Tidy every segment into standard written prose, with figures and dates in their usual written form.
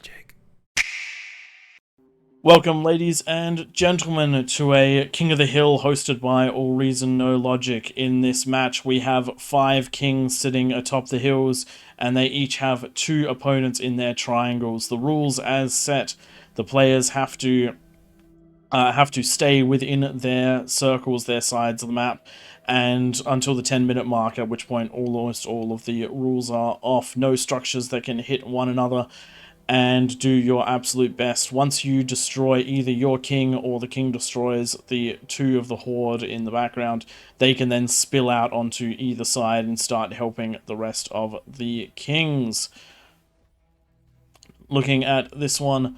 AllReasonNoLogic. Welcome, ladies and gentlemen, to a King of the Hill hosted by AllReasonNoLogic. In this match, we have 5 kings sitting atop the hills, and they each have 2 opponents in their triangles. The rules as set: the players have to stay within their circles, their sides of the map, and until the 10-minute mark, at which point almost all of the rules are off. No structures that can hit one another, and do your absolute best. Once you destroy either your king or the king destroys the 2 of the horde in the background, they can then spill out onto either side and start helping the rest of the kings. Looking at this one,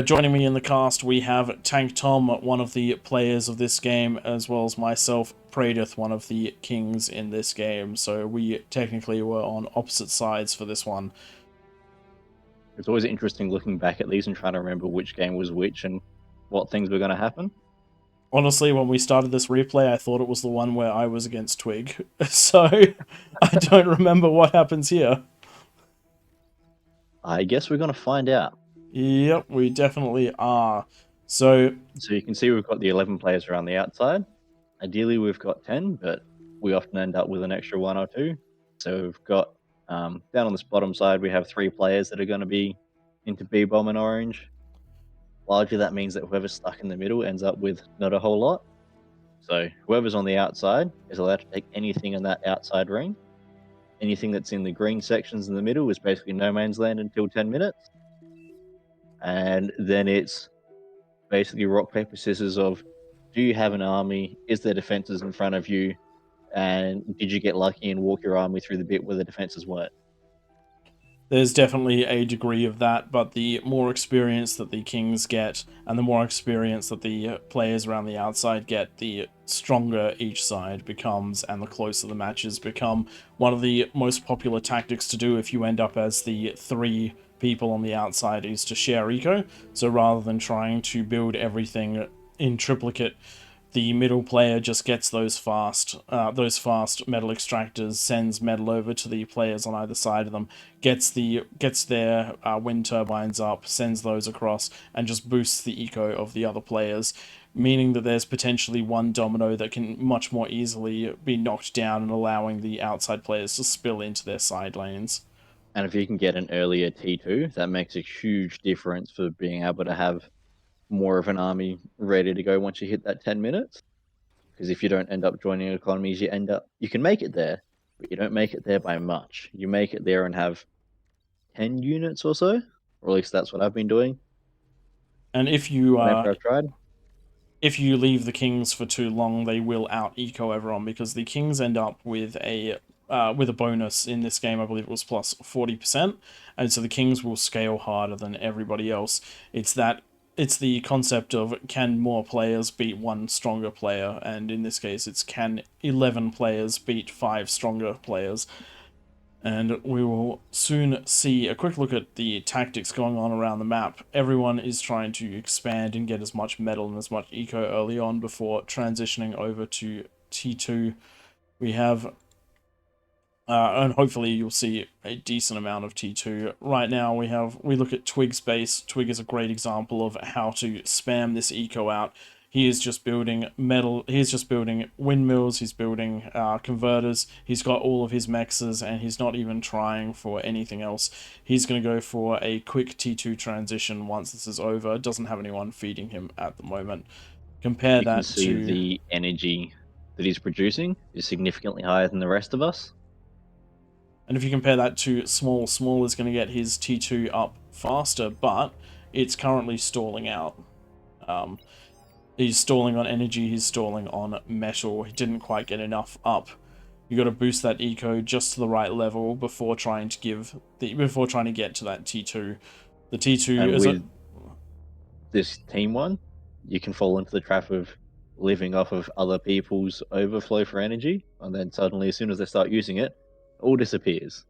joining me in the cast, we have Tank Tom, one of the players of this game, as well as myself, Pradith, one of the kings in this game. So we technically were on opposite sides for this one. It's always interesting looking back at these and trying to remember which game was which and what things were going to happen. Honestly, when we started this replay, I thought it was the one where I was against Twig. So, I don't remember what happens here. I guess we're going to find out. Yep, we definitely are. So you can see we've got the 11 players around the outside. Ideally, we've got 10, but we often end up with an extra 1 or 2. So we've got, down on this bottom side, we have 3 players that are going to be into B-bomb and orange. Largely, that means that whoever's stuck in the middle ends up with not a whole lot. So whoever's on the outside is allowed to take anything in that outside ring. Anything that's in the green sections in the middle is basically no man's land until 10 minutes. And then it's basically rock, paper, scissors of, do you have an army? Is there defenses in front of you? And did you get lucky and walk your army through the bit where the defenses weren't? there's definitely a degree of that, but the more experience that the kings get, and the more experience that the players around the outside get, the stronger each side becomes, and the closer the matches become. One of the most popular tactics to do if you end up as the 3 people on the outside is to share eco. So rather than trying to build everything in triplicate, the middle player just gets those fast metal extractors, sends metal over to the players on either side of them, gets their wind turbines up, sends those across, and just boosts the eco of the other players, meaning that there's potentially one domino that can much more easily be knocked down and allowing the outside players to spill into their side lanes. And if you can get an earlier T2, that makes a huge difference for being able to have more of an army ready to go once you hit that 10 minutes. Because if you don't end up joining economies, you can make it there, but you don't make it there by much. You make it there and have 10 units or so, or at least that's what I've been doing. And if Whenever I've tried. if you leave the kings for too long, they will out eco everyone, because the kings end up with a bonus in this game. I believe it was plus 40%, and so the kings will scale harder than everybody else. It's the concept of, can more players beat one stronger player, and in this case it's, can 11 players beat 5 stronger players. And we will soon see a quick look at the tactics going on around the map. Everyone is trying to expand and get as much metal and as much eco early on before transitioning over to T2. We have, and hopefully you'll see a decent amount of T2. Right now we look at Twig's base. Twig is a great example of how to spam this eco out. He is just building metal. He's just building windmills. He's building converters. He's got all of his mexes, and he's not even trying for anything else. He's going to go for a quick T2 transition once this is over. Doesn't have anyone feeding him at the moment. Compare You that can see to the energy that he's producing is significantly higher than the rest of us. And if you compare that to Small, Small is going to get his T2 up faster, but it's currently stalling out. He's stalling on energy, he's stalling on metal. He didn't quite get enough up. You got to boost that eco just to the right level before trying to get to that T2. The T2 And is with this team one, you can fall into the trap of living off of other people's overflow for energy, and then suddenly, as soon as they start using it, all disappears.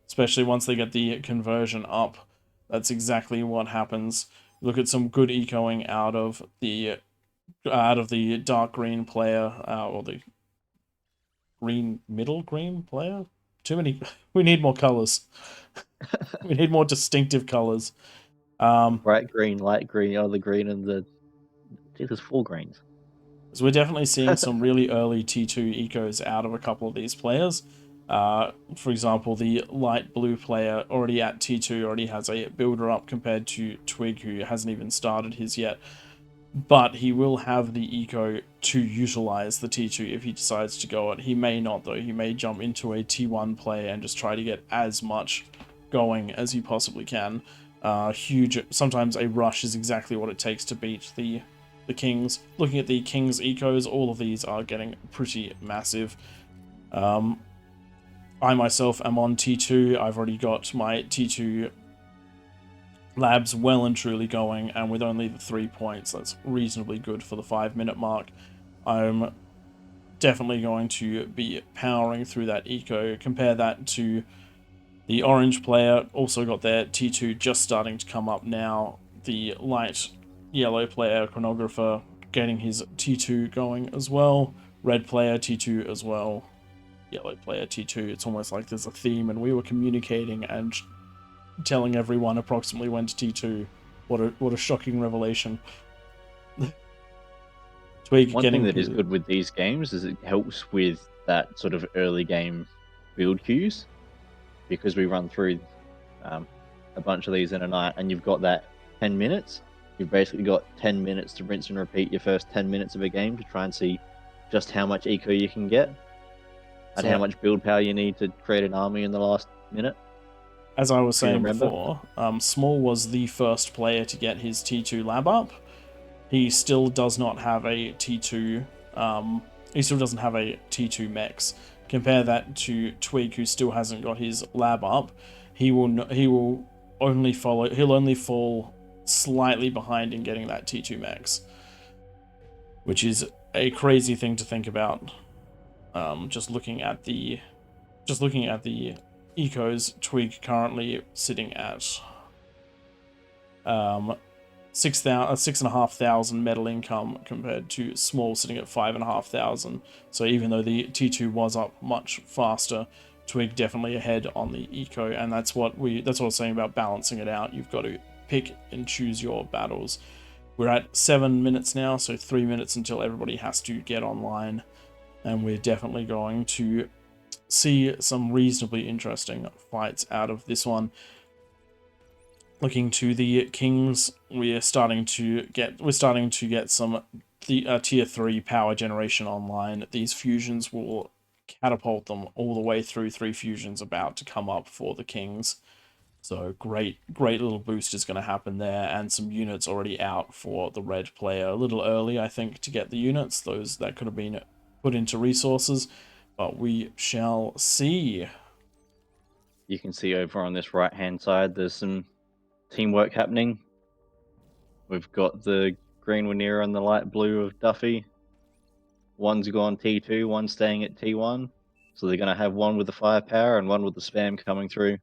Especially once they get the conversion up. That's exactly what happens. Look at some good ecoing out of the dark green player, or the middle green player. Too many. We need more colors. We need more distinctive colors. Bright green, light green, other green, and there's 4 greens. So we're definitely seeing some really early T2 ecos out of a couple of these players. For example, the light blue player already at T2 already has a builder up compared to Twig, who hasn't even started his yet. But he will have the eco to utilize the T2 if he decides to go it. He may not, though. He may jump into a T1 play and just try to get as much going as he possibly can. Sometimes a rush is exactly what it takes to beat the Kings. Looking at the Kings ecos, all of these are getting pretty massive. I myself am on T2. I've already got my T2 labs well and truly going, and with only the 3 points, that's reasonably good for the 5-minute mark. I'm definitely going to be powering through that eco. Compare that to the orange player, also got their T2 just starting to come up now. The light yellow player, chronographer, getting his T2 going as well. Red player, T2 as well. Yellow player, T2. It's almost like there's a theme, and we were communicating and telling everyone approximately when to T2. What a shocking revelation. Twig One thing getting that is his... good with these games is it helps with that sort of early game build queues, because we run through a bunch of these in a night, and you've got that 10 minutes. You've basically got 10 minutes to rinse and repeat your first 10 minutes of a game to try and see just how much eco you can get and how much build power you need to create an army in the last minute. As I was saying remember? before, Small was the first player to get his T2 lab up. He still does not have a T2. He still doesn't have a T2 mechs. Compare that to Twig, who still hasn't got his lab up. He'll only fall slightly behind in getting that T2 mechs, which is a crazy thing to think about. Just looking at the ecos, Twig currently sitting at 6,500 metal income compared to Small sitting at 5,500. So even though the T2 was up much faster, Twig definitely ahead on the eco, and that's what I was saying about balancing it out. You've got to pick and choose your battles. We're at 7 minutes now, so 3 minutes until everybody has to get online, and we're definitely going to see some reasonably interesting fights out of this one. Looking to the Kings, we're starting to get some tier 3 power generation online. These fusions will catapult them all the way through. 3 fusions about to come up for the Kings. So great little boost is going to happen there, and some units already out for the red player. A little early, I think, to get the units. Those that could have been put into resources, but we shall see. You can see over on this right-hand side, there's some teamwork happening. We've got the green Wanera and the light blue of Duffy. One's gone T2, one's staying at T1. So they're going to have one with the firepower and one with the spam coming through.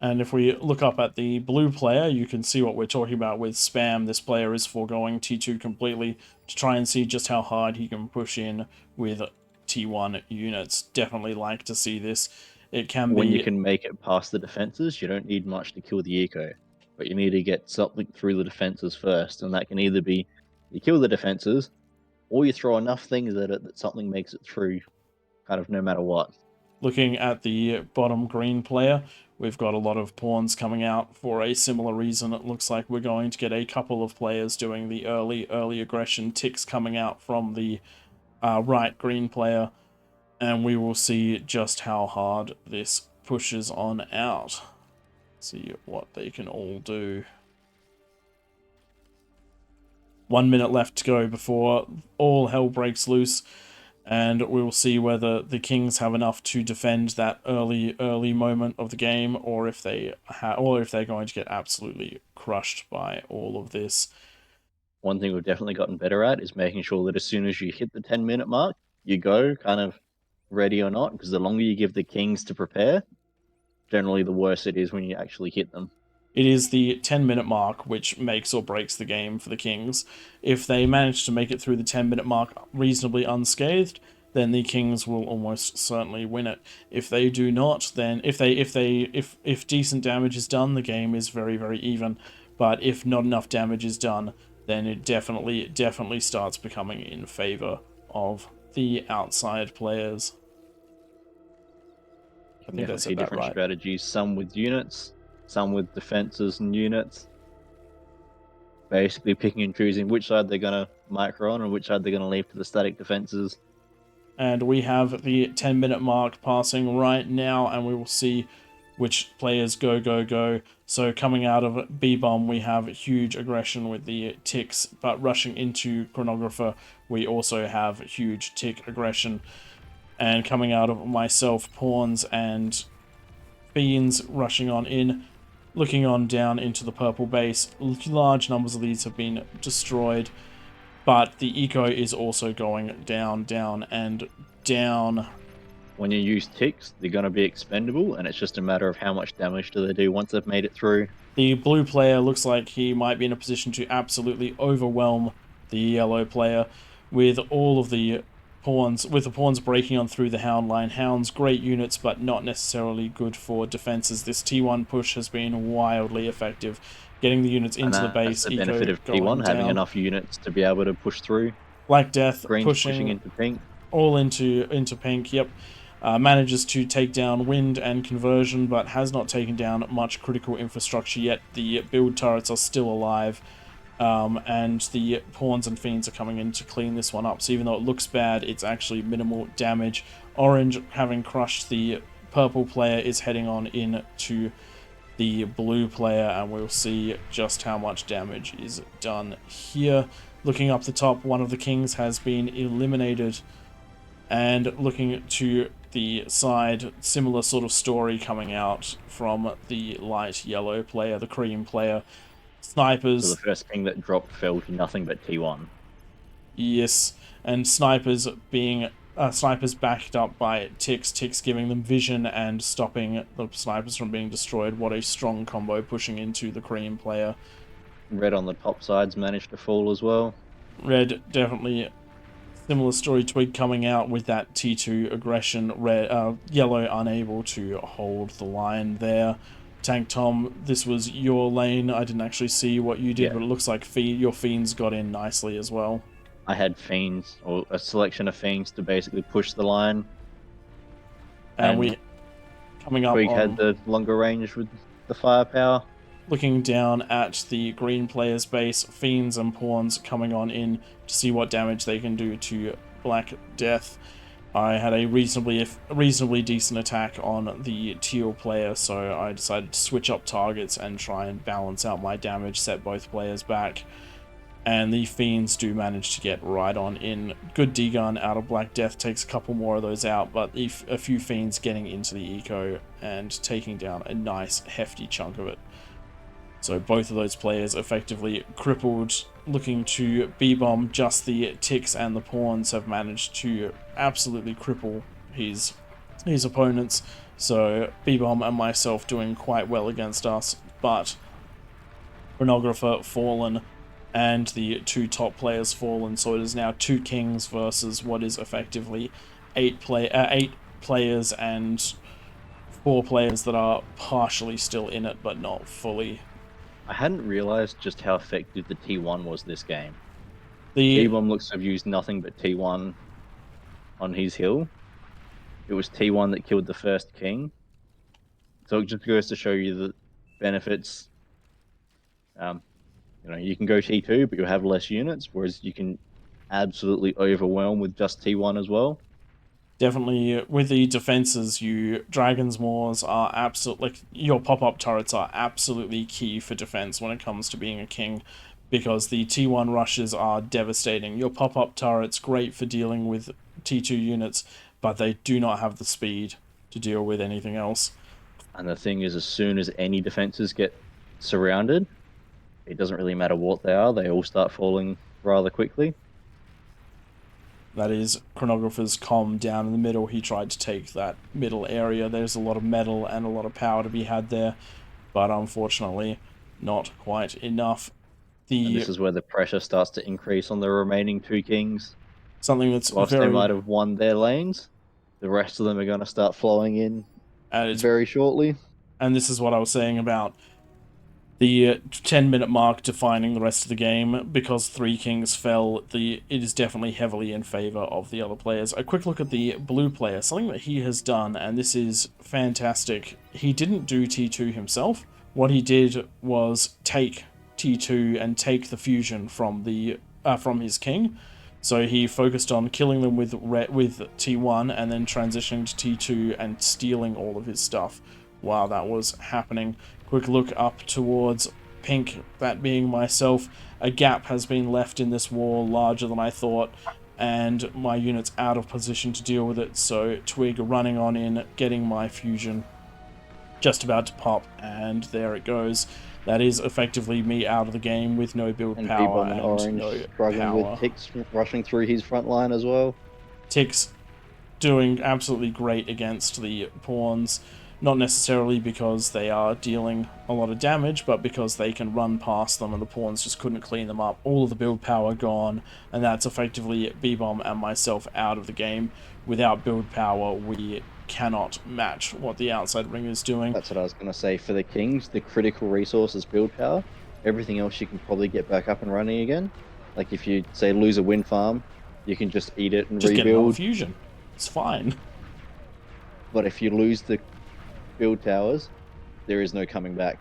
And if we look up at the blue player, you can see what we're talking about with spam. This player is foregoing T2 completely to try and see just how hard he can push in with T1 units. Definitely like to see this. It can When be... you can make it past the defenses, you don't need much to kill the eco, but you need to get something through the defenses first, and that can either be you kill the defenses, or you throw enough things at it that something makes it through, kind of no matter what. Looking at the bottom green player, we've got a lot of pawns coming out for a similar reason. It looks like we're going to get a couple of players doing the early aggression, ticks coming out from the right green player, and we will see just how hard this pushes on out. See what they can all do. 1 minute left to go before all hell breaks loose, and we will see whether the Kings have enough to defend that early moment of the game, or if they're going to get absolutely crushed by all of this. One thing we've definitely gotten better at is making sure that as soon as you hit the 10-minute mark, you go kind of ready or not, because the longer you give the Kings to prepare, generally the worse it is when you actually hit them. It is the 10-minute mark which makes or breaks the game for the Kings. If they manage to make it through the 10-minute mark reasonably unscathed, then the Kings will almost certainly win it. If they do not, then if decent damage is done, the game is very, very even. but if not enough damage is done, then it definitely starts becoming in favor of the outside players. You I can think definitely that's see about different right. strategies, some with units, some with defenses and units. Basically picking and choosing which side they're going to micro on and which side they're going to leave to the static defenses. And we have the 10-minute mark passing right now, and we will see which players go. So coming out of B-Bomb, we have huge aggression with the ticks, but rushing into Chronographer, we also have huge tick aggression. And coming out of myself, Pawns and Fiends rushing on in, looking on down into the purple base. Large numbers of these have been destroyed, but the eco is also going down, and down. When you use ticks, they're going to be expendable, and it's just a matter of how much damage do they do once they've made it through. The blue player looks like he might be in a position to absolutely overwhelm the yellow player with all of the pawns, with the pawns breaking on through the hound line. Hounds, great units, but not necessarily good for defenses. This T1 push has been wildly effective, getting the units And into the that's base, the benefit eco of going T1, having down. enough units to be able to push through. Black Death Green's pushing pushing into pink. all into pink, yep. Manages to take down wind and conversion, but has not taken down much critical infrastructure yet. The build turrets are still alive, and the pawns and fiends are coming in to clean this one up. So even though it looks bad, it's actually minimal damage. Orange, having crushed the purple player, is heading on in to the blue player, and we'll see just how much damage is done here. Looking up the top, one of the kings has been eliminated, and looking to the side, similar sort of story coming out from the light yellow player, the cream player. So the Snipers, first king that dropped fell to nothing but T1. yes, and snipers being snipers backed up by ticks giving them vision and stopping the snipers from being destroyed. What a strong combo pushing into the cream player. Red on the top sides managed to fall as well. Red definitely similar story, Twig coming out with that T2 aggression. Red, yellow unable to hold the line there. Tank Tom, this was your lane. I didn't actually see what you did, Yeah, but it looks like your fiends got in nicely as well. I had fiends, or a selection of fiends to basically push the line, And and we coming up Twig had on the longer range with the firepower. looking down at the green player's base, fiends and pawns coming on in to see what damage they can do to Black Death. I had a reasonably decent attack on the teal player, so I decided to switch up targets and try and balance out my damage, set both players back. And the fiends do manage to get right on in. Good D-gun out of Black Death, takes a couple more of those out, but a few fiends getting into the eco and taking down a nice hefty chunk of it. So both of those players effectively crippled. Looking to B-bomb, just the ticks and the pawns have managed to absolutely cripple his opponents. So B-bomb and myself doing quite well against us, but Chronographer fallen and the two top players fallen. So it is now two kings versus what is effectively eight players and four players that are partially still in it but not fully. I hadn't realized just how effective the T1 was this game. The B-Bomb looks to have used nothing but T1 on his hill. It was T1 that killed the first king. So it just goes to show you the benefits. Um, you can go T2, but you have less units, whereas you can absolutely overwhelm with just T1 as well. Definitely, with the defenses, Dragon's Maws are absolutely, like, your pop-up turrets are absolutely key for defense when it comes to being a king, because the T1 rushes are devastating. Your pop-up turrets, great for dealing with T2 units, but they do not have the speed to deal with anything else. And the thing is, as soon as any defenses get surrounded, it doesn't really matter what they are, they all start falling rather quickly. That is Chronographer's comm down in the middle. He tried to take that middle area. There's a lot of metal and a lot of power to be had there, but unfortunately, not quite enough. And The this is where the pressure starts to increase on the remaining two kings. something that's Whilst they very might have won their lanes, the rest of them are going to start flowing in and it's very shortly. and this is what I was saying about the 10-minute mark defining the rest of the game. Because 3 kings fell, it is definitely heavily in favor of the other players. A quick look at the blue player, something that he has done, and this is fantastic. He didn't do T2 himself. What he did was take T2 and take the fusion from his king. So he focused on killing them with T1 and then transitioning to T2 and stealing all of his stuff while that was happening. Quick look up towards pink, that being myself. A gap has been left in this wall larger than I thought, and my unit's out of position to deal with it, so Twig running on in, getting my fusion, just about to pop, and there it goes. That is effectively me out of the game with no build And power B-Bomb and and Orange no struggling with power. ticks rushing through his front line as well. Ticks doing absolutely great against the pawns, not necessarily because they are dealing a lot of damage, but because they can run past them and the pawns just couldn't clean them up. All of the build power gone, and that's effectively B-Bomb and myself out of the game. Without build power, we cannot match what the outside ring is doing. That's what I was going to say. For the Kings, the critical resource is build power. Everything else you can probably get back up and running again. Like if you, say, lose a wind farm, you can just eat it and Just get another rebuild. fusion. It's fine. But if you lose the build towers, there is no coming back.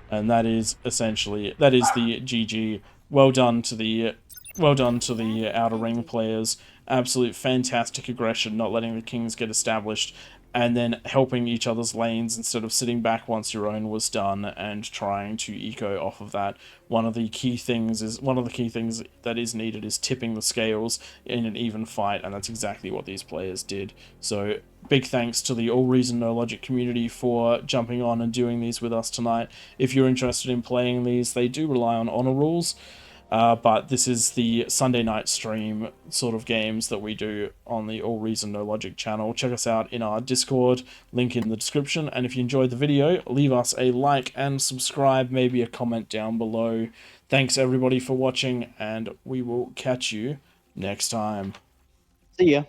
And that is essentially the GG. Well done to the outer ring players. Absolute fantastic aggression, not letting the kings get established, and then helping each other's lanes instead of sitting back once your own was done and trying to eco off of that. One of the key things that is needed is tipping the scales in an even fight, and that's exactly what these players did. So big thanks to the AllReasonNoLogic community for jumping on and doing these with us tonight. If you're interested in playing these, they do rely on honor rules. But this is the Sunday night stream sort of games that we do on the AllReasonNoLogic channel. Check us out in our Discord, link in the description. And if you enjoyed the video, leave us a like and subscribe, maybe a comment down below. Thanks everybody for watching, and we will catch you next time. See ya.